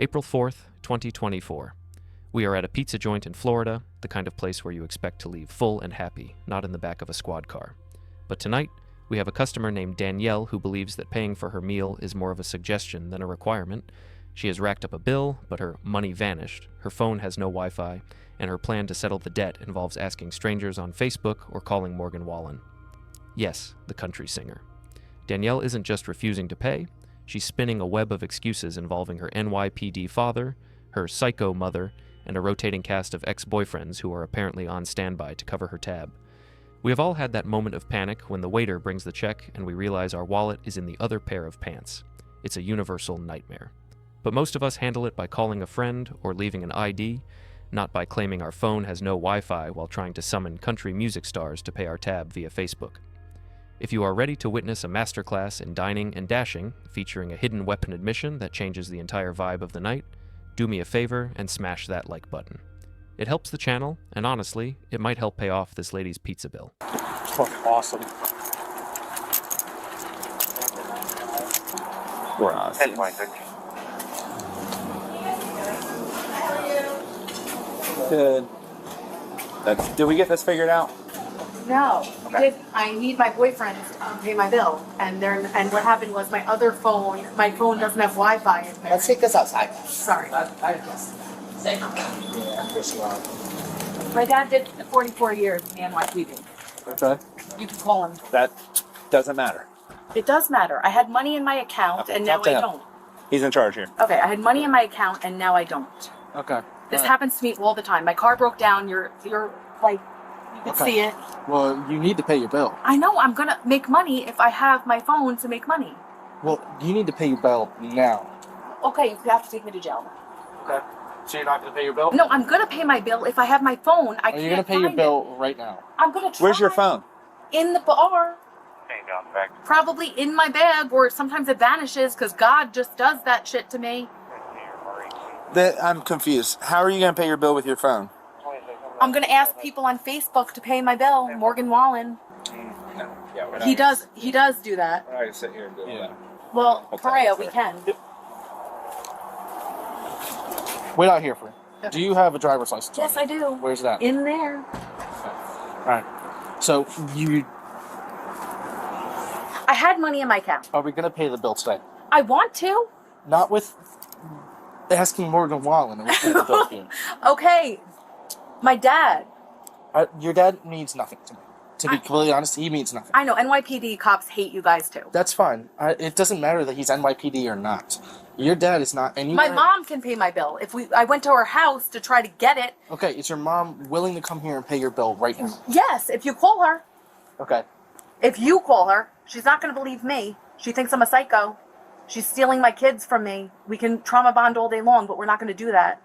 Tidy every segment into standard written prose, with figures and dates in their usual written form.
April 4th, 2024. We are at a pizza joint in Florida, the kind of place where you expect to leave full and happy, not in the back of a squad car. But tonight, we have a customer named Danielle who believes that paying for her meal is more of a suggestion than a requirement. She has racked up a bill, but her money vanished, her phone has no Wi-Fi, and her plan to settle the debt involves asking strangers on Facebook or calling Morgan Wallen. Yes, the country singer. Danielle isn't just refusing to pay, she's spinning a web of excuses involving her NYPD father, her psycho mother, and a rotating cast of ex-boyfriends who are apparently on standby to cover her tab. We have all had that moment of panic when the waiter brings the check and we realize our wallet is in the other pair of pants. It's a universal nightmare. But most of us handle it by calling a friend or leaving an ID, not by claiming our phone has no Wi-Fi while trying to summon country music stars to pay our tab via Facebook. If you are ready to witness a masterclass in dining and dashing, featuring a hidden weapon admission that changes the entire vibe of the night, do me a favor and smash that like button. It helps the channel, and honestly, it might help pay off this lady's pizza bill. Oh, awesome. We're awesome. Good. Did we get this figured out? No. Okay. I need my boyfriend to pay my bill. And what happened was my other phone, my phone doesn't have Wi-Fi in there. Let's take this outside. Sorry. Yeah, My dad did 44 years in the NYPD. Okay. You can call him. That doesn't matter. It does matter. I had money in my account and now Talk to I him. don't. He's in charge here. Okay, I had money in my account and now I don't. Okay. This happens to me all the time. My car broke down. You're like, you can see it. Well, you need to pay your bill. I know I'm gonna make money if I have my phone to make money. Well, you need to pay your bill now. Okay, you have to take me to jail. Okay. So you're not going to pay your bill? No, I'm gonna pay my bill if I have my phone. I Are can't you going to pay your find bill right now? it. I'm gonna try. Where's your phone? In the bar. Probably in my bag, or sometimes it vanishes because God just does that shit to me. I'm confused. How are you going to pay your bill with your phone? I'm gonna ask people on Facebook to pay my bill. Morgan Wallen. He does do that. All right, sit here and do it. Well, Perea, we can. Wait out here for me. Do you have a driver's license? Yes, I do. Where's that? In there. All right. So I had money in my account. are we going to pay the bill today? I want to. Not with asking Morgan Wallen and we'll pay the bill for you. Okay. My dad. Your dad means nothing to me. To be completely honest, he means nothing. I know NYPD cops hate you guys too. That's fine. It doesn't matter that he's NYPD or not. Your dad is not anywhere. My mom can pay my bill. I went to her house to try to get it. Okay, is your mom willing to come here and pay your bill right now? Yes, if you call her. Okay. If you call her, she's not going to believe me. She thinks I'm a psycho. She's stealing my kids from me. We can trauma bond all day long, but we're not going to do that.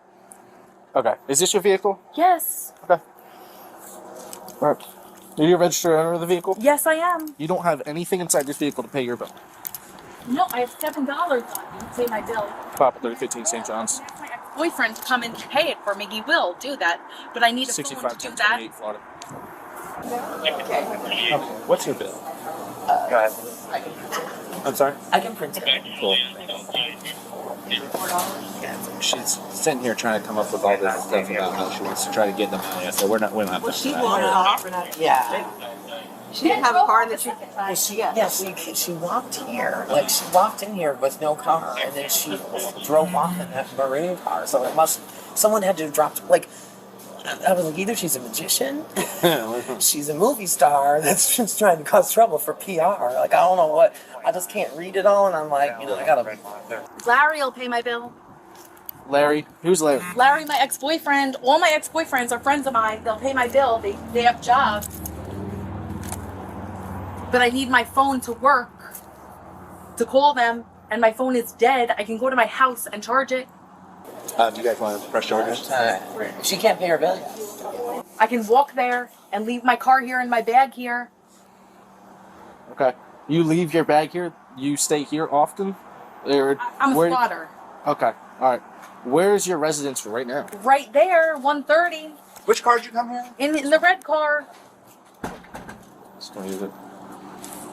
Okay. Is this your vehicle? Yes. Okay. All right. Are you a registered owner of the vehicle? Yes, I am. You don't have anything inside this vehicle to pay your bill. No, I have $7 on it to pay my bill. Papa 3015 St. John's. Ask my ex-boyfriend to come and pay it for me. He will do that, but I need a phone to do 651028 that. Florida. Okay. What's your bill? Go ahead. I'm sorry? I can print it. Cool. She's sitting here trying to come up with all this stuff about how she wants to try to get the money. So we don't have to. She walked. Yeah. She didn't have a car in the tree. Well, she walked here. Like, she walked in here with no car, and then she drove off in that maroon car. So someone had to have dropped, like, I was like, either she's a magician, she's a movie star that's just trying to cause trouble for PR. Like, I don't know what. I just can't read it all, and I'm like, I gotta. Larry will pay my bill. Larry? Who's Larry? Larry, my ex-boyfriend. All my ex-boyfriends are friends of mine. They'll pay my bill. They have jobs. But I need my phone to work, to call them, and my phone is dead. I can go to my house and charge it. Do you guys want to press charges? She can't pay her bill yet. I can walk there and leave my car here and my bag here. Okay. You leave your bag here? You stay here often? Or I'm a spotter. Okay. All right. Where's your residence right now? Right there, 130. Which car did you come here? In the red car. Just gonna use it.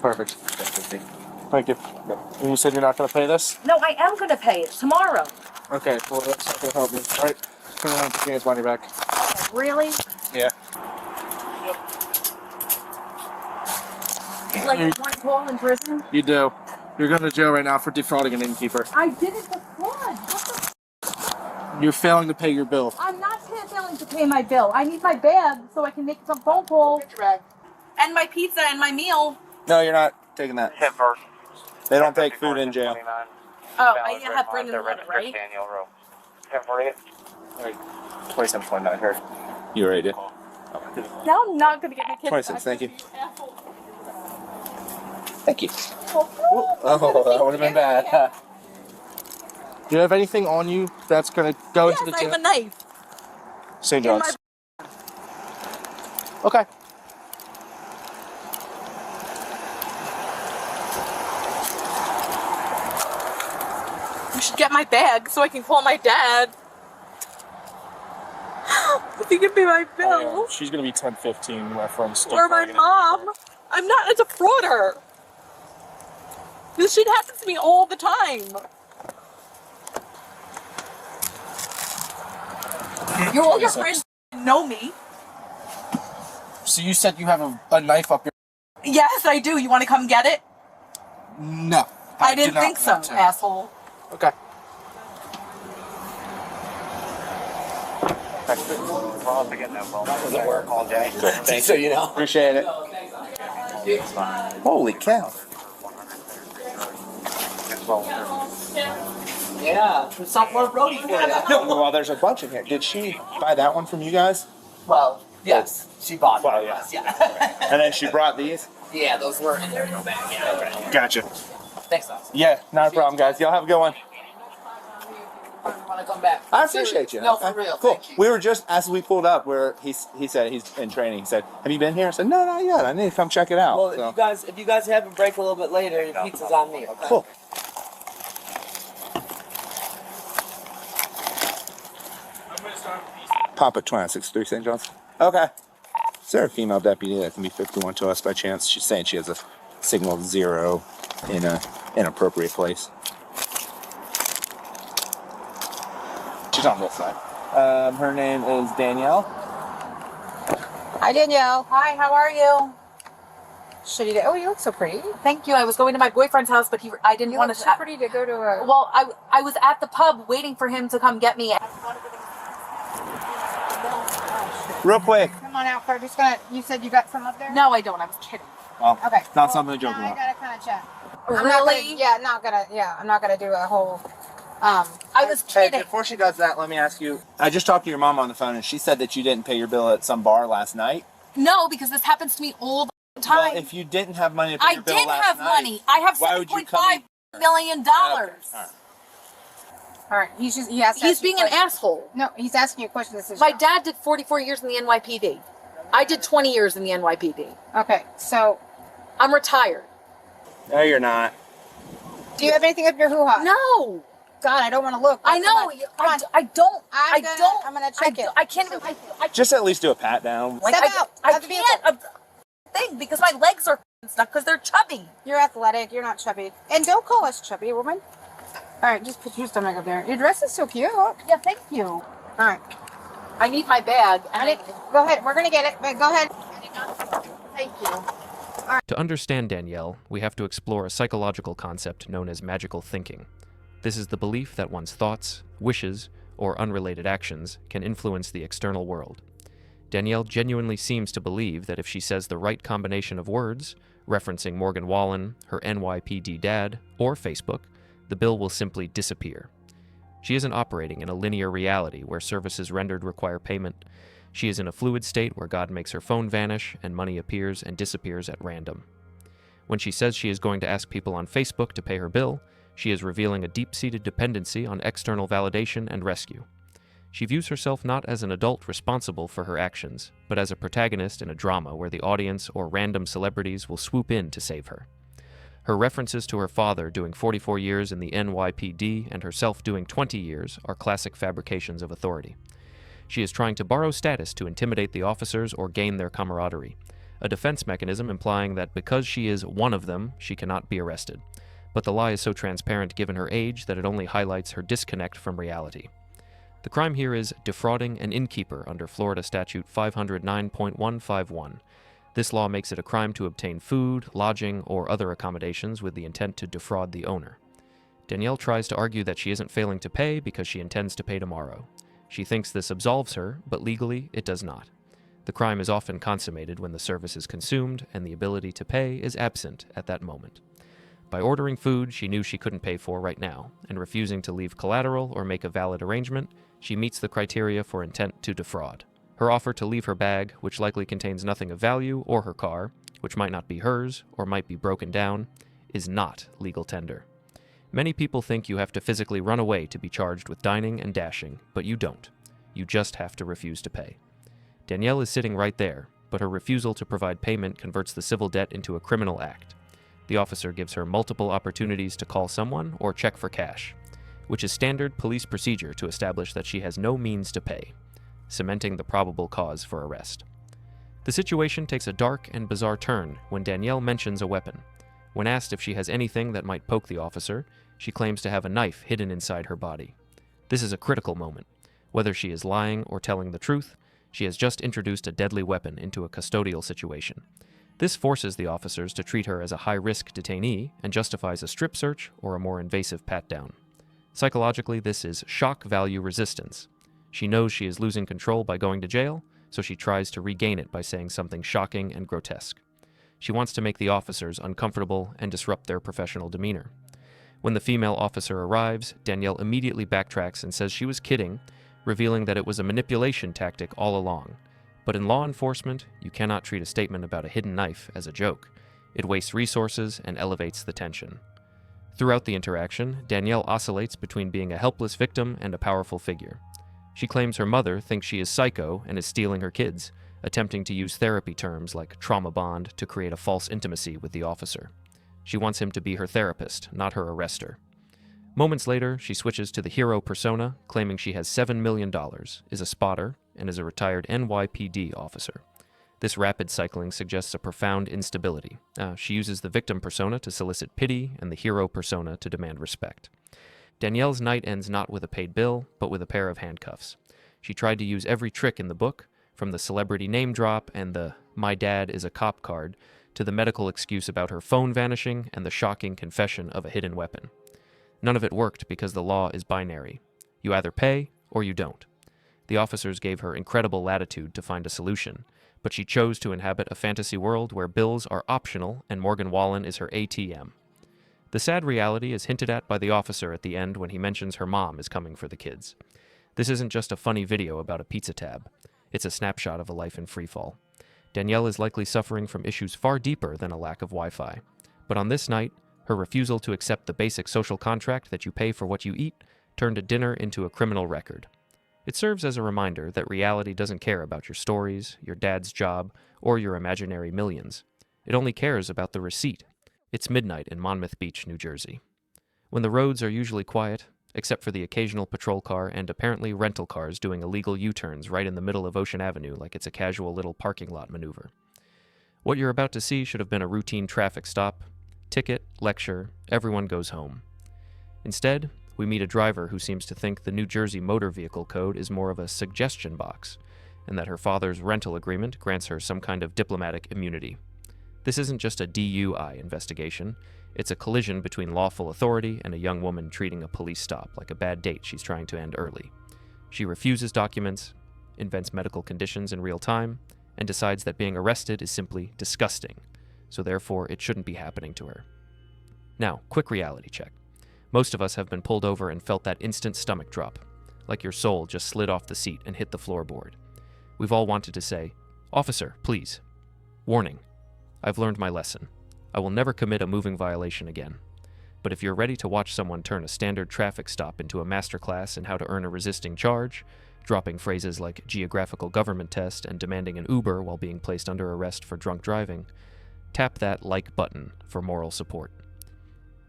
Perfect. Thank you. And you said you're not going to pay this? No, I am going to pay it tomorrow. Okay, well, that's not gonna help me. All right, turn around, put your hands behind your back. Really? Yeah. Like one call in prison? You do. You're going to jail right now for defrauding an innkeeper. I did it for fun. What the? You're failing to pay your bill. I'm not failing to pay my bill. I need my bag so I can make some phone calls. Get your bag. And my pizza and my meal. No, you're not taking that. They don't take food in jail. Oh, I have Brendan Letter, right? Alright, 27.29 here. You already did. Now I'm not going to get my kids 26, back. thank you. You asshole. Thank you. Oh, that would have been bad. Do you have anything on you that's going to go Yes, into the I jail? have a knife. St. In John's. Okay. You should get my bag so I can call my dad. If you give me my bill. Oh, yeah. She's going to be 10-15 from state. Or my mom. I'm not a defrauder. This shit happens to me all the time. All your friends know me. So you said you have a knife up your... Yes, I do. You want to come get it? No. I do didn't not think so, want to. asshole. Okay. Doesn't work all day. Thanks. So you know. Appreciate it. Holy cow. Yeah, for sophomore Brody for you. No, well, there's a bunch in here. Did she buy that one from you guys? Well, yes, she bought Well, it. yeah. Yeah. And then she brought these? Yeah, those were in there in the bag. Yeah. Gotcha. Thanks, Austin. Yeah, not a problem, guys. Y'all have a good one. You want to come back? I appreciate you. No, for real. Cool. Thank you. We were just, as we pulled up, where he said he's in training. He said, "Have you been here?" I said, "No, not yet. I need to come check it out." Well, So- if you guys have a break a little bit later, your pizza's on me. Okay? Cool. Pop at 26-3 St. John's. Okay. Is there a female deputy that can be 51 to us by chance? She's saying she has a signal 0 in an inappropriate place. She's on this side. Her name is Danielle. Hi, Danielle. Hi, how are you? Shitty day. Oh, you look so pretty. Thank you. I was going to my boyfriend's house, but I didn't You want look to. so pretty to go to a... Well, I was at the pub waiting for him to come get me. Real quick. Come on out, Kurt. Just gonna... You said you got some up there? No, I don't. I was kidding. Well, Okay. not something to joke now about. I gotta kind of chat. Really? I'm not gonna do a whole... I was Hey, kidding. before she does that, let me ask you. I just talked to your mom on the phone, and she said that you didn't pay your bill at some bar last night. No, because this happens to me all the time. Well, if you didn't have money to pay I your bill did last have night, money. I have why would you come $7.5 million. Okay, all right. All right. He has to He's ask you being a an question. asshole. No, he's asking you a question. This is My dad did 44 years in the NYPD. I did 20 years in the NYPD. Okay, so I'm retired. No, you're not. do you have anything up your hoo-ha? No, God, I don't want to look. I know. Come on. I don't. I'm gonna check it. I can't even. I Just at least do a pat down. like, Step I, out I of the can't. Thing because my legs are stuck because they're chubby. You're athletic. You're not chubby. And don't call us chubby, woman. All right, just put your stomach up there. Your dress is so cute. All Yeah, thank you. right. I need my bag. Go ahead. We're gonna get it. But go ahead. Thank you. To understand Danielle, we have to explore a psychological concept known as magical thinking. This is the belief that one's thoughts, wishes, or unrelated actions can influence the external world. Danielle genuinely seems to believe that if she says the right combination of words, referencing Morgan Wallen, her NYPD dad, or Facebook, the bill will simply disappear. She isn't operating in a linear reality where services rendered require payment. She is in a fluid state where God makes her phone vanish and money appears and disappears at random. When she says she is going to ask people on Facebook to pay her bill, she is revealing a deep-seated dependency on external validation and rescue. She views herself not as an adult responsible for her actions, but as a protagonist in a drama where the audience or random celebrities will swoop in to save her. Her references to her father doing 44 years in the NYPD and herself doing 20 years are classic fabrications of authority. She is trying to borrow status to intimidate the officers or gain their camaraderie, a defense mechanism implying that because she is one of them, she cannot be arrested. but the lie is so transparent given her age that it only highlights her disconnect from reality. The crime here is defrauding an innkeeper under Florida Statute 509.151. This law makes it a crime to obtain food, lodging, or other accommodations with the intent to defraud the owner. Danielle tries to argue that she isn't failing to pay because she intends to pay tomorrow. She thinks this absolves her, but legally it does not. The crime is often consummated when the service is consumed and the ability to pay is absent at that moment. By ordering food she knew she couldn't pay for right now, and refusing to leave collateral or make a valid arrangement, she meets the criteria for intent to defraud. Her offer to leave her bag, which likely contains nothing of value, or her car, which might not be hers or might be broken down, is not legal tender. Many people think you have to physically run away to be charged with dining and dashing, but you don't. You just have to refuse to pay. Danielle is sitting right there, but her refusal to provide payment converts the civil debt into a criminal act. The officer gives her multiple opportunities to call someone or check for cash, which is standard police procedure to establish that she has no means to pay, cementing the probable cause for arrest. The situation takes a dark and bizarre turn when Danielle mentions a weapon. When asked if she has anything that might poke the officer, she claims to have a knife hidden inside her body. This is a critical moment. Whether she is lying or telling the truth, she has just introduced a deadly weapon into a custodial situation. This forces the officers to treat her as a high-risk detainee and justifies a strip search or a more invasive pat-down. Psychologically, this is shock value resistance. She knows she is losing control by going to jail, so she tries to regain it by saying something shocking and grotesque. She wants to make the officers uncomfortable and disrupt their professional demeanor. When the female officer arrives, Danielle immediately backtracks and says she was kidding, revealing that it was a manipulation tactic all along. But in law enforcement, you cannot treat a statement about a hidden knife as a joke. It wastes resources and elevates the tension. Throughout the interaction, Danielle oscillates between being a helpless victim and a powerful figure. She claims her mother thinks she is psycho and is stealing her kids, attempting to use therapy terms like trauma bond to create a false intimacy with the officer. She wants him to be her therapist, not her arrestor. Moments later, she switches to the hero persona, claiming she has $7 million, is a spotter, and is a retired NYPD officer. This rapid cycling suggests a profound instability. She uses the victim persona to solicit pity and the hero persona to demand respect. Danielle's night ends not with a paid bill, but with a pair of handcuffs. She tried to use every trick in the book, from the celebrity name drop and the "my dad is a cop" card, to the medical excuse about her phone vanishing and the shocking confession of a hidden weapon. None of it worked because the law is binary. You either pay or you don't. The officers gave her incredible latitude to find a solution, but she chose to inhabit a fantasy world where bills are optional and Morgan Wallen is her ATM. The sad reality is hinted at by the officer at the end when he mentions her mom is coming for the kids. This isn't just a funny video about a pizza tab. It's a snapshot of a life in freefall. Danielle is likely suffering from issues far deeper than a lack of Wi-Fi. But on this night, her refusal to accept the basic social contract that you pay for what you eat turned a dinner into a criminal record. It serves as a reminder that reality doesn't care about your stories, your dad's job, or your imaginary millions. It only cares about the receipt. It's midnight in Monmouth Beach, New Jersey. When the roads are usually quiet, except for the occasional patrol car and apparently rental cars doing illegal U-turns right in the middle of Ocean Avenue like it's a casual little parking lot maneuver. What you're about to see should have been a routine traffic stop. Ticket, lecture, everyone goes home. Instead, we meet a driver who seems to think the New Jersey Motor Vehicle Code is more of a suggestion box, and that her father's rental agreement grants her some kind of diplomatic immunity. This isn't just a DUI investigation, it's a collision between lawful authority and a young woman treating a police stop like a bad date she's trying to end early. She refuses documents, invents medical conditions in real time, and decides that being arrested is simply disgusting, so therefore it shouldn't be happening to her. Now, quick reality check. Most of us have been pulled over and felt that instant stomach drop, like your soul just slid off the seat and hit the floorboard. We've all wanted to say, "Officer, please. Warning. I've learned my lesson. I will never commit a moving violation again." But if you're ready to watch someone turn a standard traffic stop into a masterclass in how to earn a resisting charge, dropping phrases like geographical government test and demanding an Uber while being placed under arrest for drunk driving, tap that like button for moral support.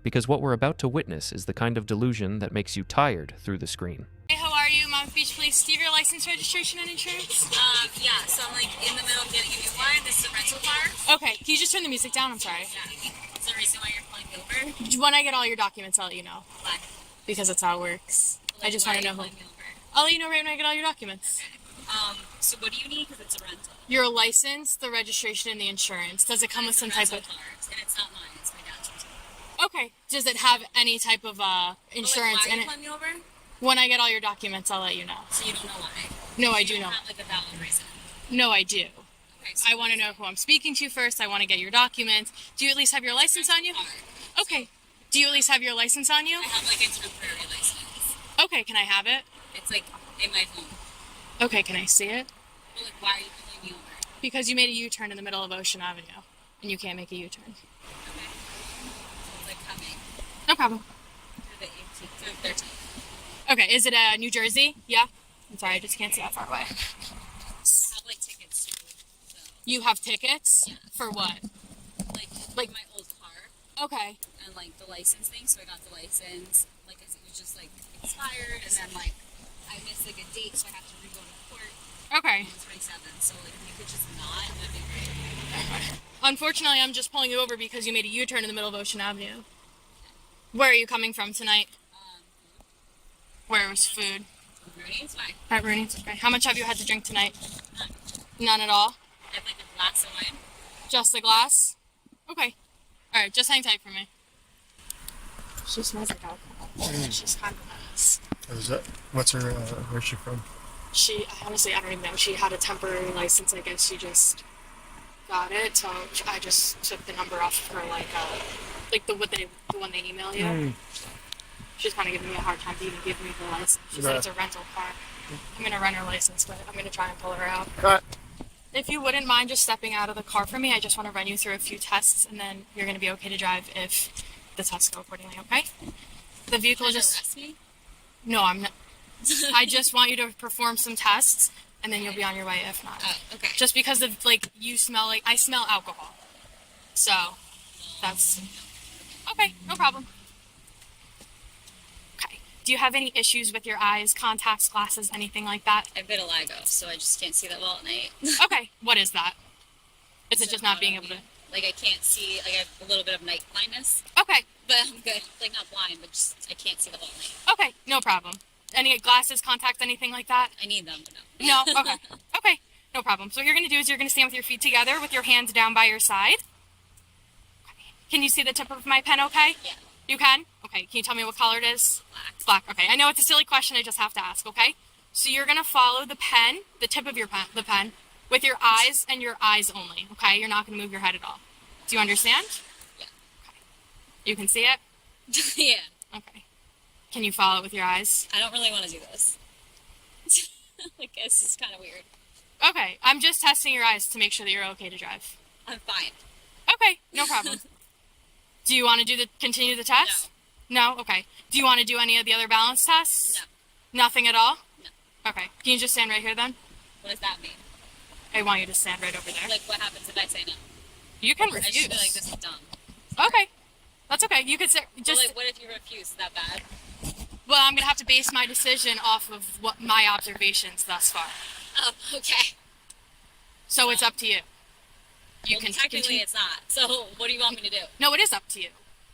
Because what we're about to witness is the kind of delusion that makes you tired through the screen. Hey, how are you? Monmouth Beach Police. Do you have your license, registration, and insurance? Yeah, so I'm like in the middle of getting a new one. This is a rental car. Okay, can you just turn the music down? I'm sorry. Yeah. Is there a reason why you're pulling me me over? When I get all your documents, I'll let you know. Why? Because that's how it works. I just want to know who. Pulling me over? I'll let you know right when I get all your documents. So what do you need? Because it's a rental. Your license, the registration, and the insurance. Does it come with some type of... Cars, and it's not mine. It's my dad's rental. Okay. Does it have any type of insurance Why in are you it? pulling me over? When I get all your documents, I'll let you know. So you don't know why? No, I You do don't know. have like a valid reason. No, I do. Okay, so I want to know who I'm speaking to first. I want to get your documents. Do you at least have your license on you? Okay. Do you at least have your license on you? I have like a temporary license. Okay, can I have it? It's like in my phone. Okay, can I see it? Well, like, why are you pulling me over? Because you made a U-turn in the middle of Ocean Avenue, and you can't make a U-turn. Okay. So it's like coming No problem. to the 18th, to the 13th. Okay, is it New Jersey? Yeah? I'm sorry, I just can't see that far away. I have like tickets too. So You have tickets? Yeah. For what? Like- my old car Okay. and like the license thing. So I got the license. Like it was just like expired, and then like I missed like a date, so I have to re-go to court Okay. on the 27th. So like if you could just not, that'd be great. Unfortunately, I'm just pulling you over because you made a U-turn in the middle of Ocean Avenue. Where are you coming from tonight? Where was food? Rooney's fine. At Rooney's? Okay. How much have you had to drink tonight? None. None at all? I have like a glass of wine. Just a glass? Okay. Alright, just hang tight for me. She smells like alcohol. She's kind of a mess. Is that, what's her, where's she from? I don't even know. She had a temporary license. I guess she just got it. So I just took the number off of her, like the one they email you. She's kind of giving me a hard time to even give me the license. She said it's a rental car. I'm gonna run her license, but I'm gonna try and pull her out. Cut. If you wouldn't mind just stepping out of the car for me, I just want to run you through a few tests, and then you're gonna be okay to drive if the tests go accordingly. Okay? The vehicle just. Arrest me? No, I'm not. I just want you to perform some tests, and then you'll be on your way if not. Oh, okay. Just because of like you smell like I smell alcohol, so that's okay. No problem. Okay. Do you have any issues with your eyes, contacts, glasses, anything like that? I have vitiligo, so I just can't see that well at night. Okay. What is that? Is it just not being able to? Like I can't see. Like I have a little bit of night blindness, Okay. but I'm good. Like not blind, but just I can't see the whole night. Okay. No problem. Any glasses, contacts, anything like that? I need them, but no. No? Okay. Okay. No problem. So what you're going to do is you're going to stand with your feet together with your hands down by your side. Can you see the tip of my pen okay? Yeah. You can? Okay. Can you tell me what color it is? Black. Black. Okay. I know it's a silly question. I just have to ask, okay? So you're going to follow the pen, the tip of your pen, the pen, with your eyes and your eyes only, okay? You're not going to move your head at all. Do you understand? Yeah. Okay. You can see it? Yeah. Okay. Can you follow it with your eyes? I don't really want to do this. Like this is kind of weird. Okay. I'm just testing your eyes to make sure that you're okay to drive. I'm fine. Okay. No problem. Do you want to continue the test? No? Okay. Do you want to do any of the other balance tests? No. Nothing at all? No. Okay. Can you just stand right here then? What does that mean? I want you to stand right over there. Like what happens if I say no? You can I refuse. should be like this is dumb. Okay. That's okay. You could sit Just just like what if you refuse? Is that bad? well, I'm going to have to base my decision off of what my observations thus far. Oh, okay. So it's up to you. You Well, can technically continue. it's not. So what do you want me to do? No, it is up to you.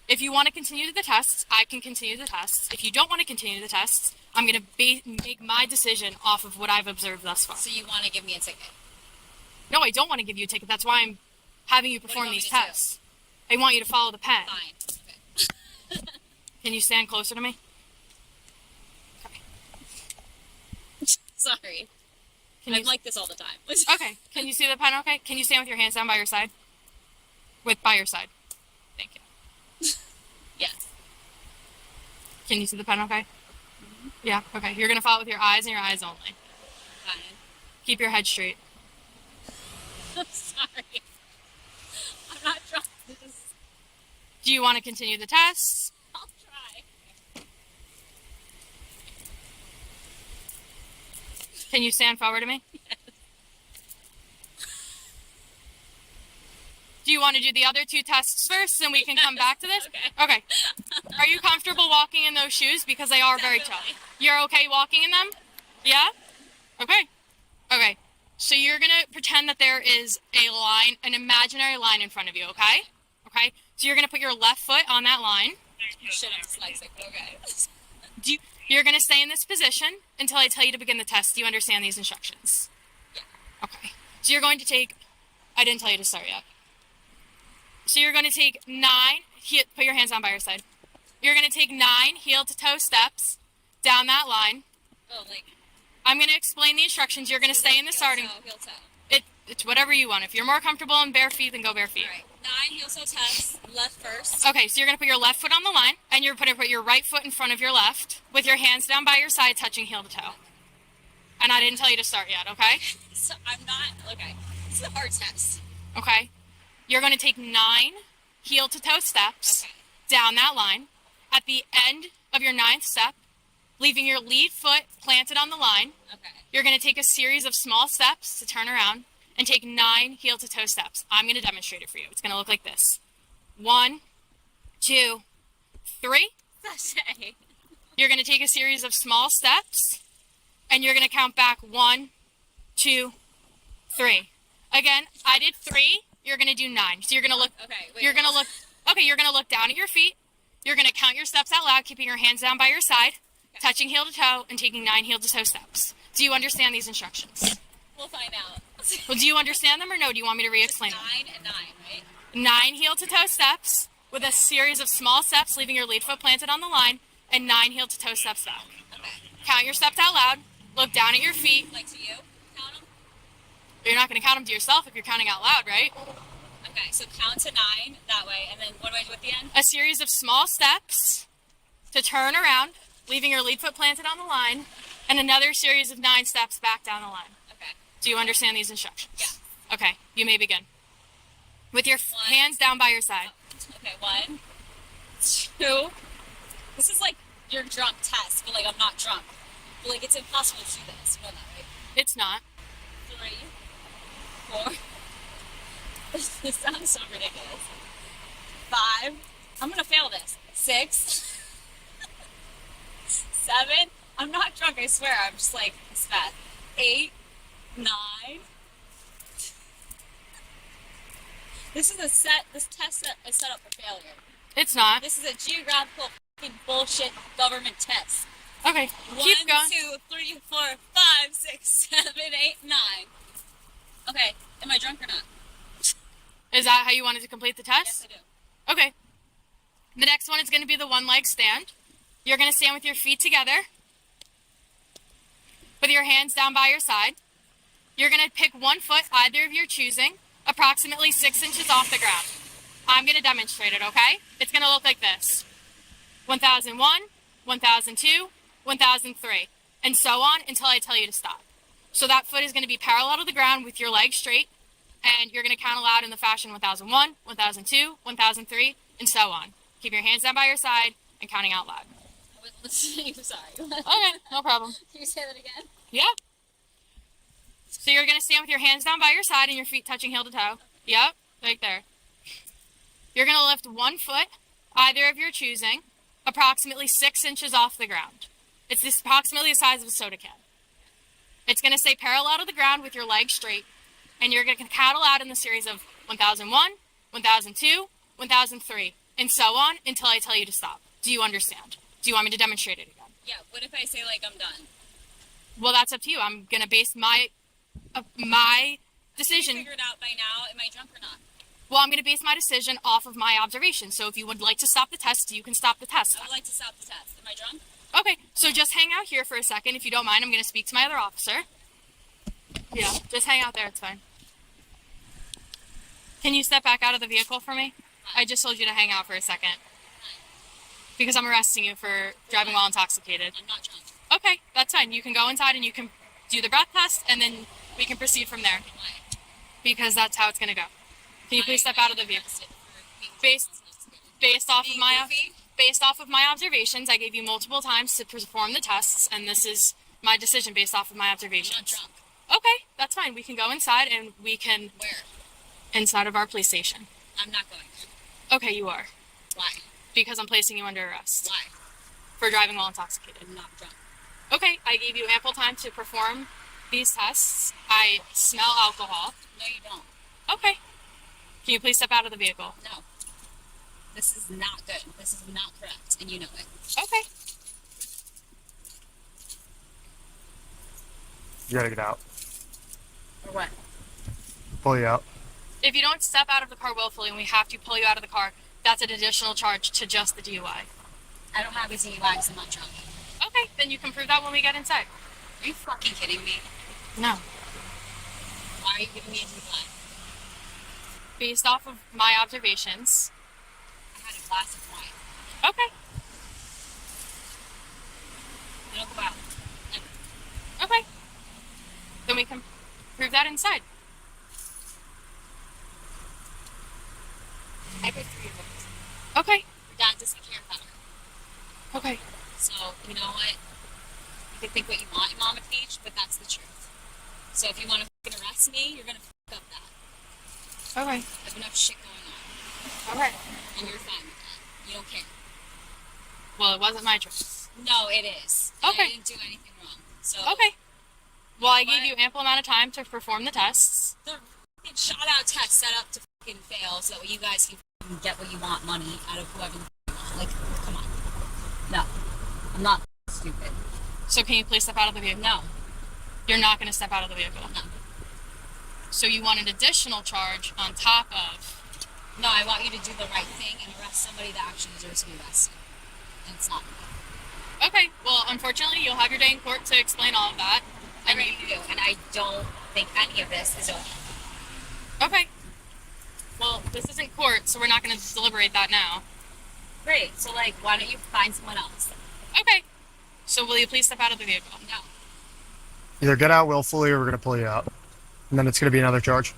If you want to continue the tests, I can continue the tests. If you don't want to continue the tests, I'm going to make my decision off of what I've observed thus far. So you want to give me a ticket? No, I don't want to give you a ticket. That's why I'm having you perform want me these to do? tests. I want you to follow the pen. Fine. Okay. Can you stand closer to me? Okay. Sorry. Can I'm you, like this all the time. okay. Can you see the pen okay? Can you stand with your hands down by your side? By your side. Thank you. Yes. Can you see the pen okay? Yeah, okay. You're going to follow it with your eyes and your eyes only. Fine. Keep your head straight. I'm sorry. I'm not trying to just... Do you want to continue the tests? I'll try. Can you stand forward to me? Yes. Do you want to do the other two tests first and we can come back to this? Okay. Okay. Are you comfortable walking in those shoes? Because they are very tough. Definitely. You're okay walking in them? Yeah? Okay. Okay. So you're going to pretend that there is a line, an imaginary line in front of you, okay? Okay? So you're going to put your left foot on that line. Shit, I'm dyslexic. Okay. You're going to stay in this position until I tell you to begin the test. Do you understand these instructions? Yeah. Okay. So you're going to take, I didn't tell you to start yet. So you're going to take 9, put your hands down by your side. You're going to take 9 heel to toe steps down that line. Oh, like. I'm going to explain the instructions. You're going to stay in the starting. Heel toe. It's whatever you want. If you're more comfortable in bare feet, then go bare feet. All right. 9 heel toe test. Left first. Okay, so you're going to put your left foot on the line, and you're going to put your right foot in front of your left, with your hands down by your side, touching heel to toe. And I didn't tell you to start yet, okay? So I'm not. Okay. This is a hard test. Okay. You're going to take 9 heel to toe steps down that line. At the end of your 9th step, leaving your lead foot planted on the line, you're going to take a series of small steps to turn around and take 9 heel to toe steps. I'm going to demonstrate it for you. It's going to look like this. 1, 2, 3. Sashay. You're going to take a series of small steps, and you're going to count back 1, 2, 3. Again, I did 3. You're going to do 9. So you're going to look. Okay. Wait, you're going to look. Okay. You're going to look down at your feet. You're going to count your steps out loud, keeping your hands down by your side, touching heel to toe, and taking 9 heel to toe steps. Do you understand these instructions? We'll find out. Well, do you understand them or no? Do you want me to re-explain them? 9 and 9, right? 9 heel to toe steps with a series of small steps, leaving your lead foot planted on the line, and 9 heel to toe steps back. Okay. Count your steps out loud. Look down at your feet. Like to you? Count them? You're not going to count them to yourself if you're counting out loud, right? Okay, so count to 9 that way, and then what do I do at the end? A series of small steps to turn around, leaving your lead foot planted on the line, and another series of 9 steps back down the line. Okay. Do you understand these instructions? Yeah. Okay, you may begin. With your hands down by your side. Okay, 1, 2. This is like your drunk test, but like I'm not drunk. But like it's impossible to do this. You know that, right? It's not. 3, 4. This sounds so ridiculous. 5. I'm gonna fail this. 6. 7. I'm not drunk, I swear. I'm just like, it's fast. 8, 9. This test is set up for failure. It's not. This is a geographical fucking bullshit government test. Okay, 1, keep going. 2, 3, 4, 5, 6, 7, 8, 9. Okay, am I drunk or not? Is that how you wanted to complete the test? Yes, I do. Okay. The next one is going to be the one leg stand. You're going to stand with your feet together, with your hands down by your side. You're going to pick one foot, either of your choosing, approximately 6 inches off the ground. I'm going to demonstrate it, okay? It's going to look like this. 1001, 1002, 1003, and so on until I tell you to stop. So that foot is going to be parallel to the ground with your legs straight, and you're going to count aloud in the fashion 1001, 1002, 1003, and so on. Keep your hands down by your side and counting out loud. I wasn't listening, I'm sorry. Okay, no problem. Can you say that again? Yeah. So you're going to stand with your hands down by your side and your feet touching heel to toe. Yep, right there. You're going to lift one foot, either of your choosing, approximately 6 inches off the ground. It's approximately the size of a soda can. It's going to stay parallel to the ground with your legs straight, and you're going to count aloud in the series of 1001, 1002, 1003, and so on until I tell you to stop. Do you understand? Do you want me to demonstrate it again? Yeah, what if I say like I'm done? Well, that's up to you. I'm going to base my decision. You figured out by now, am I drunk or not? Well, I'm going to base my decision off of my observation. So if you would like to stop the test, you can stop the test. I would like to stop the test. Am I drunk? Okay, so just hang out here for a second. If you don't mind, I'm going to speak to my other officer. Yeah, just hang out there. It's fine. Can you step back out of the vehicle for me? I just told you to hang out for a second. Because I'm arresting you for driving while intoxicated. I'm not drunk. Okay, that's fine. You can go inside and you can do the breath test, and then we can proceed from there. Why? Because that's how it's going to go. Can you please step out of the vehicle? Based off of my observations, I gave you multiple times to perform the tests, and this is my decision based off of my observations. I'm not drunk. Okay, that's fine. We can go inside and we can... Where? Inside of our police station. I'm not going. Okay, you are. Why? Because I'm placing you under arrest. Why? For driving while intoxicated. I'm not drunk. Okay, I gave you ample time to perform these tests. I smell alcohol. No, you don't. Okay. Can you please step out of the vehicle? No. This is not good. This is not correct, and you know it. Okay. You gotta get out. Or what? Pull you out. If you don't step out of the car willfully and we have to pull you out of the car, that's an additional charge to just the DUI. I don't have a DUI because I'm not drunk. Okay, then you can prove that when we get inside. Are you fucking kidding me? No. Why are you giving me a DUI? Based off of my observations. I had a glass of wine. Okay. I don't go out. Okay. Then we can prove that inside. I put 3 of those. Okay. Your dad doesn't care about her. Okay. So, you know what? You can think what you want in Mama Beach, but that's the truth. So if you want to fucking arrest me, you're gonna fuck up that. Okay. I have enough shit going on. Okay. And you're fine with that. You don't care. Well, it wasn't my choice. No, it is. And Okay. I didn't do anything wrong. So Okay. Well, I know gave what? you ample amount of time to perform the tests. The fucking shot out test set up to fucking fail so that you guys can fucking get what you want money out of whoever the fuck you want. Like, come on. No. I'm not stupid. So can you please step out of the vehicle? No. You're not going to step out of the vehicle? No. So you want an additional charge on top of... No, I want you to do the right thing and arrest somebody that actually deserves to be arrested. And it's not me. Okay, well, unfortunately, you'll have your day in court to explain all of that. I really do, and I don't think any of this is okay. Okay. Well, this isn't court, so we're not going to deliberate that now. Great, so like, why don't you find someone else? Okay. So will you please step out of the vehicle? No. Either get out willfully or we're gonna pull you out. And then it's gonna be another charge.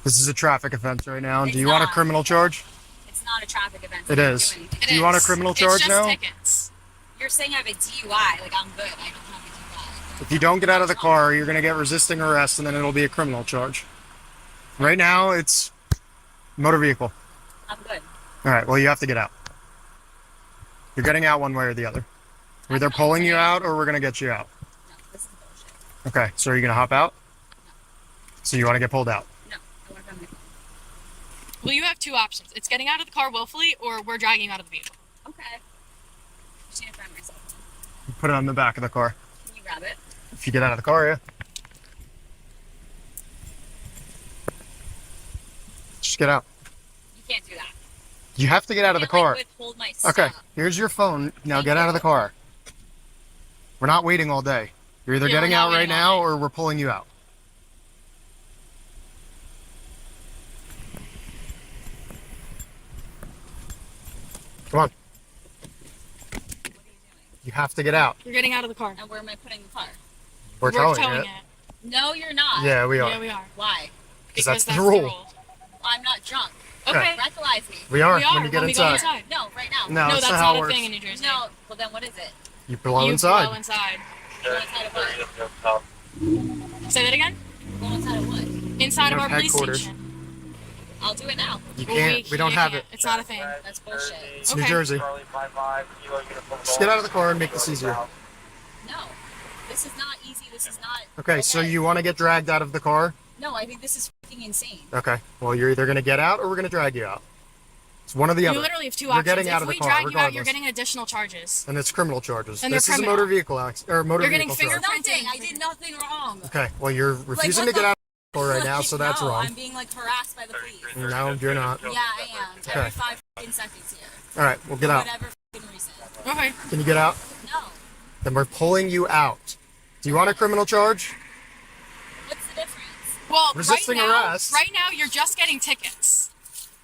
This is a traffic offense right now. It's Do you want a not. criminal charge? It's not a traffic event. It I didn't is. do anything. Do you want a criminal charge it's now? just tickets. You're saying I have a DUI, like I'm good. I don't have a DUI. If you don't get out of the car, you're gonna get resisting arrest and then it'll be a criminal charge. Right now, it's motor vehicle. I'm good. Alright, well you have to get out. You're getting out one way or the other. We're either not pulling you saying- out or we're gonna get you out. No, this is bullshit. Okay, so are you gonna hop out? So you wanna get pulled out? No, I want to find my phone. Well, you have two options. It's getting out of the car willfully, or we're dragging you out of the vehicle. Okay. Just need to find myself. Put it on the back of the car. Can you grab it? If you get out of the car, yeah. Just get out. You can't do that. You have to get out of the You can't, car. like, withhold my stuff. Okay, here's your phone. Now get out of the car. We're not waiting all day. You're either Yeah, getting we're not out right waiting now all day. or we're pulling you out. Come on. What are you doing? You have to get out. You're getting out of the car. And where am I putting the car? We're towing it. No, you're not. Yeah, we are. Yeah, we are. Why? Because that's the rule. I'm not drunk. Okay. Breathalyze me. We are We are when you get when we go inside. inside. No, right now. No, No, that's that's not how not it a works. thing in New Jersey. No. Well, then what is it? You blow You inside. blow inside. Go inside of what? Say that again? Go inside of what? Inside of Our our police headquarters. station. I'll do it now. You Well, can't. We don't have can't. it. It's not a thing. That's bullshit. It's Okay. New Jersey. Just get out of the car and make this easier. No. This is not easy. This is not. Okay, so you want to get dragged out of the car? No, I think this is freaking insane. Okay. Well, you're either going to get out or we're going to drag you out. It's one or the You other. literally have two You're options. getting out If of the we car, drag you out, you're regardless. getting additional charges. And it's criminal charges. And they're This is a criminal. motor vehicle motor You're getting vehicle charge. fingerprinted. Nothing. I did nothing wrong. Okay. Well, you're refusing what to get the- out of the car right now, so that's no, wrong. I'm being like harassed by the police. No, you're not. Yeah, I am. Okay. Every 5 fucking seconds here. All right. Well, get out. Whatever fucking reason. Okay. Can you get out? No. Then we're pulling you out. Do you want a criminal charge? What's the difference? Well, Resisting right now you're just getting tickets.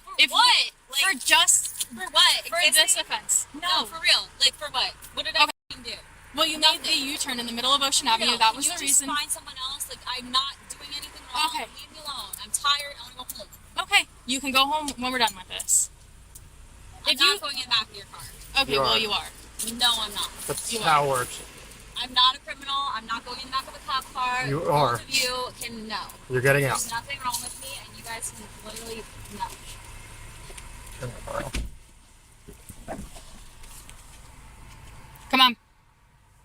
For If what? for just For what? for this offense. No, for real. Like for what? What did I Okay. fucking do? Well, you made the U-turn in the middle of Ocean Avenue. No, That can was you the just reason. find someone else? Like I'm not doing anything wrong. Okay. Leave me alone. I'm tired. I want to go home. Okay, you can go home when we're done with this. I'm If not you- going in the back of your car. Okay, You well are. you are. No, I'm not. That's You how it works. I'm not a criminal. I'm not going in the back of a cop car. You Both are. of you can no. You're getting out. There's nothing wrong with me, and you guys can literally no. Come on.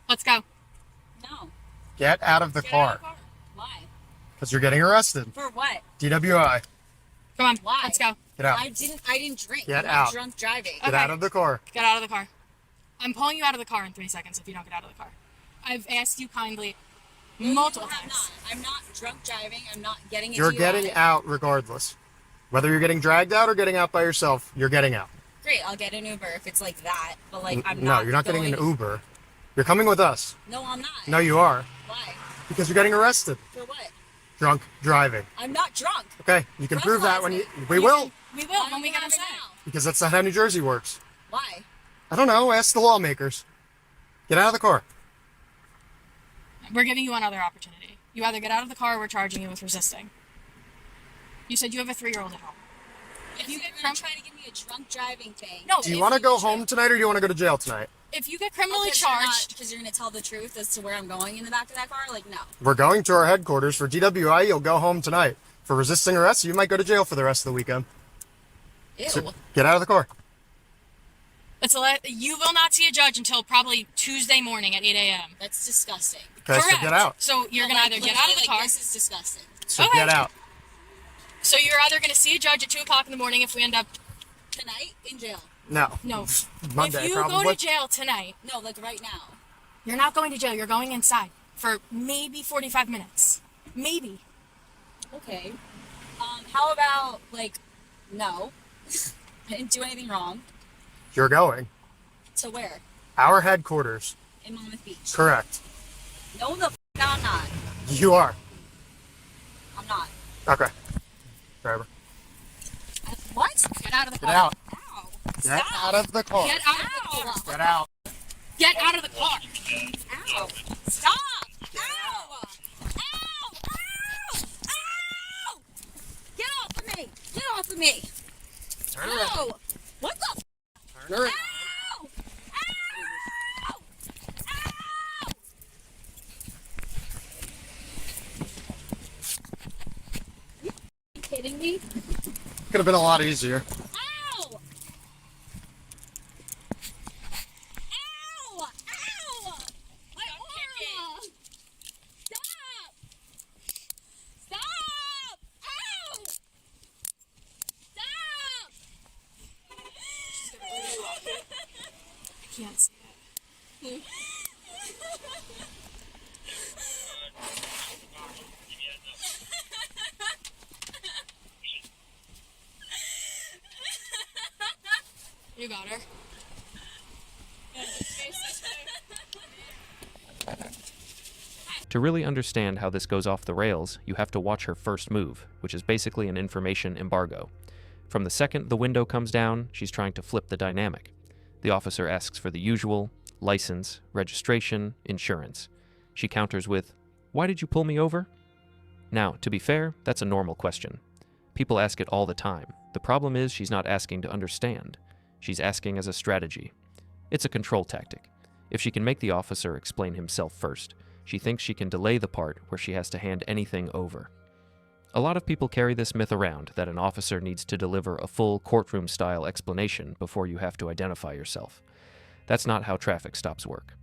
Let's go. No. Get out of the Get out car of the car. Why? because you're getting arrested. For what? DWI. Come on. Why? Let's go. Get out. I didn't drink. Get I'm not out. drunk driving. Get out of the car. Get out of the car. I'm pulling you out of the car in 3 seconds if you don't get out of the car. I've asked you kindly multiple times. I'm not drunk driving. I'm not getting You're getting out regardless. Whether you're getting dragged out or getting out by yourself, you're getting out. Great, I'll get an Uber if it's like that. But like, I'm No, not. you're not getting an Uber. You're coming with us. No, I'm not. No, you are. Why? Because you're getting arrested. For what? Drunk driving. I'm not drunk. Okay, you can prove that when you... We We will. We will when we get inside. Because that's not how New Jersey works. Why? I don't know. Ask the lawmakers. Get out of the car. We're giving you another opportunity. You either get out of the car or we're charging you with resisting. You said you have a 3-year-old at home. If you get trying to give me a drunk driving thing. No. Do you want to go home tonight or do you want to go to jail tonight? If you get criminally charged, Because you're going to tell the truth as to where I'm going in the back of that car? Like, no. We're going to our headquarters. For DWI, you'll go home tonight. For resisting arrest, you might go to jail for the rest of the weekend. Ew. So get out of the car. you will not see a judge until probably Tuesday morning at 8 a.m. That's disgusting. Okay, so get out. So you're going to either get out of the car. This is disgusting. So Okay. get out. So you're either going to see a judge at 2 o'clock in the morning if we end up. Tonight in jail. No. No. Monday, if you probably. go to jail tonight, No, like right now. you're not going to jail. You're going inside for maybe 45 minutes. Maybe. Okay. How about, like, no. I didn't do anything wrong. You're going. To where? Our headquarters. In Monmouth Beach. Correct. No, the I'm not. You are. I'm not. Okay. Driver. What? Get out of the Get car. out. Ow. Get out of the car. Get out of the car. Get out. Get out of the car. Ow. Stop. Ow. Ow. Ow. Ow. Get off of me. Get off of me. Turn around. Ow. What the Turn around. Ow. Ow. Ow. You kidding me? Could have been a lot easier. Ow! Ow! Ow! My aura! Stop! Stop! Ow! Stop! I can't see it. You got her. To really understand how this goes off the rails, you have to watch her first move, which is basically an information embargo. From the second the window comes down, she's trying to flip the dynamic. The officer asks for the usual: license, registration, insurance. She counters with, "Why did you pull me over?" Now, to be fair, that's a normal question. People ask it all the time. The problem is she's not asking to understand. She's asking as a strategy. It's a control tactic. If she can make the officer explain himself first, she thinks she can delay the part where she has to hand anything over. A lot of people carry this myth around that an officer needs to deliver a full courtroom-style explanation before you have to identify yourself. That's not how traffic stops work.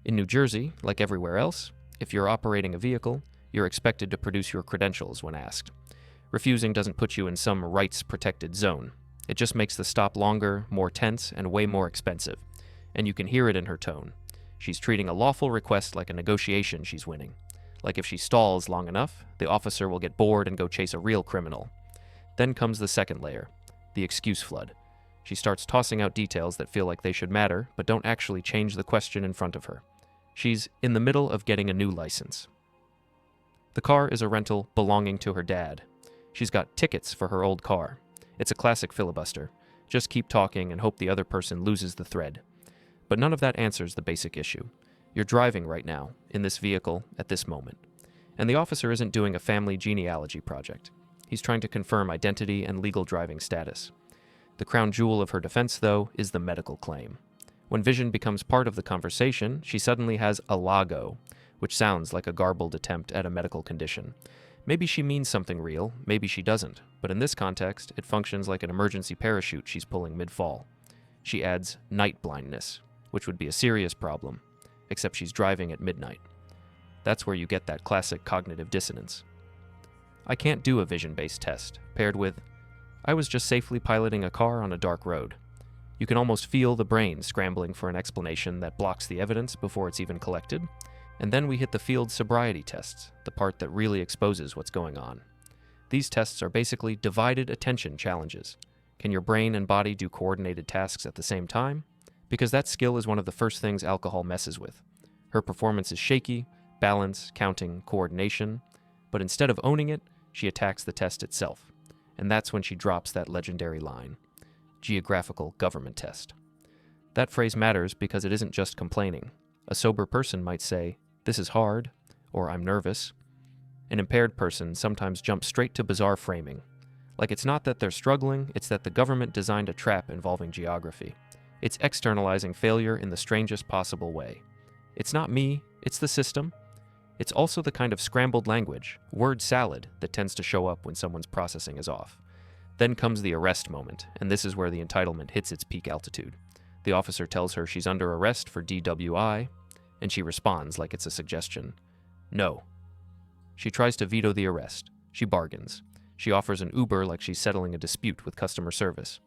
In New Jersey, like everywhere else, if you're operating a vehicle, you're expected to produce your credentials when asked. Refusing doesn't put you in some rights-protected zone. It just makes the stop longer, more tense, and way more expensive. And you can hear it in her tone. She's treating a lawful request like a negotiation she's winning. Like if she stalls long enough, the officer will get bored and go chase a real criminal. Then comes the second layer, the excuse flood. She starts tossing out details that feel like they should matter, but don't actually change the question in front of her. She's in the middle of getting a new license. The car is a rental belonging to her dad. She's got tickets for her old car. It's a classic filibuster. Just keep talking and hope the other person loses the thread. But none of that answers the basic issue. You're driving right now, in this vehicle, at this moment. And the officer isn't doing a family genealogy project. He's trying to confirm identity and legal driving status. The crown jewel of her defense, though, is the medical claim. When vision becomes part of the conversation, she suddenly has a lago, which sounds like a garbled attempt at a medical condition. Maybe she means something real, maybe she doesn't, but in this context, it functions like an emergency parachute she's pulling mid-fall. She adds night blindness, which would be a serious problem, except she's driving at midnight. That's where you get that classic cognitive dissonance. I can't do a vision-based test, paired with, I was just safely piloting a car on a dark road. You can almost feel the brain scrambling for an explanation that blocks the evidence before it's even collected. And then we hit the field sobriety tests, the part that really exposes what's going on. These tests are basically divided attention challenges. Can your brain and body do coordinated tasks at the same time? Because that skill is one of the first things alcohol messes with. Her performance is shaky, balance, counting, coordination, but instead of owning it, she attacks the test itself. And that's when she drops that legendary line, geographical government test. That phrase matters because it isn't just complaining. A sober person might say, "This is hard," or "I'm nervous." An impaired person sometimes jumps straight to bizarre framing. Like it's not that they're struggling, it's that the government designed a trap involving geography. It's externalizing failure in the strangest possible way. It's not me, it's the system. It's also the kind of scrambled language, word salad, that tends to show up when someone's processing is off. Then comes the arrest moment, and this is where the entitlement hits its peak altitude. The officer tells her she's under arrest for DWI, and she responds like it's a suggestion. No. She tries to veto the arrest. She bargains. She offers an Uber like she's settling a dispute with customer service.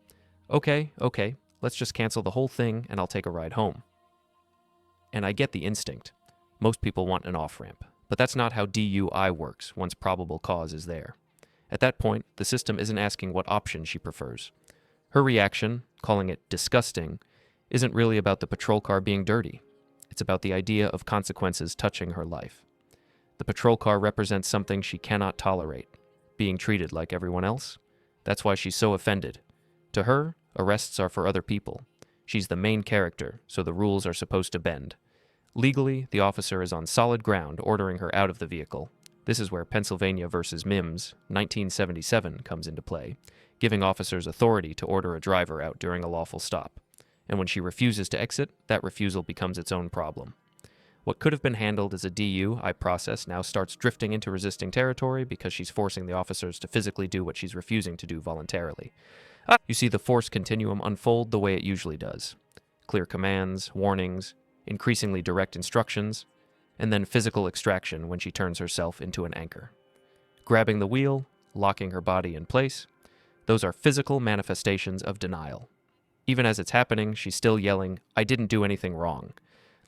Okay, let's just cancel the whole thing and I'll take a ride home. And I get the instinct. Most people want an off-ramp, but that's not how DUI works once probable cause is there. At that point, the system isn't asking what option she prefers. Her reaction, calling it disgusting, isn't really about the patrol car being dirty. It's about the idea of consequences touching her life. The patrol car represents something she cannot tolerate, being treated like everyone else. That's why she's so offended. To her, arrests are for other people. She's the main character, so the rules are supposed to bend. Legally, the officer is on solid ground ordering her out of the vehicle. This is where Pennsylvania versus Mims, 1977, comes into play, giving officers authority to order a driver out during a lawful stop. And when she refuses to exit, that refusal becomes its own problem. What could have been handled as a DUI process now starts drifting into resisting territory because she's forcing the officers to physically do what she's refusing to do voluntarily. You see the force continuum unfold the way it usually does. Clear commands, warnings, increasingly direct instructions, and then physical extraction when she turns herself into an anchor. Grabbing the wheel, locking her body in place, those are physical manifestations of denial. Even as it's happening, she's still yelling, "I didn't do anything wrong."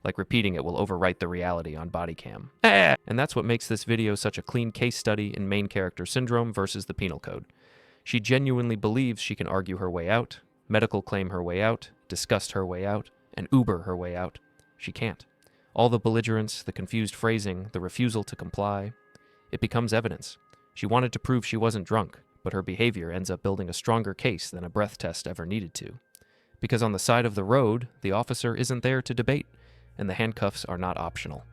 Like repeating it will overwrite the reality on Bodycam. And that's what makes this video such a clean case study in main character syndrome versus the penal code. She genuinely believes she can argue her way out, medical claim her way out, disgust her way out, and Uber her way out. She can't. All the belligerence, the confused phrasing, the refusal to comply, it becomes evidence. She wanted to prove she wasn't drunk, but her behavior ends up building a stronger case than a breath test ever needed to. Because on the side of the road, the officer isn't there to debate, and the handcuffs are not optional.